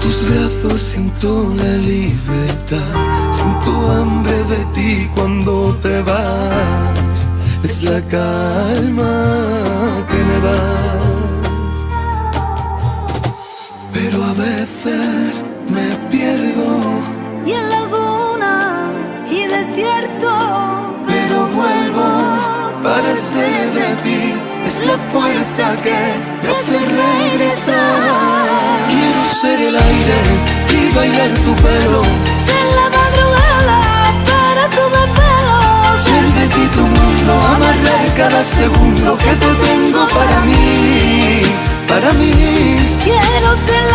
tus brazos siento la libertad, siento hambre de ti cuando te vas. Es la calma que me das. Pero a veces me pierdo y en laguna y desierto, pero vuelvo para ser de ti. Es la fuerza que me hace regresar. Quiero ser el aire y bailar tu pelo, ser la madrugada para tu desvelo, ser de ti tu mundo, amarrar cada segundo que te tengo para mí, para mí. quiero ser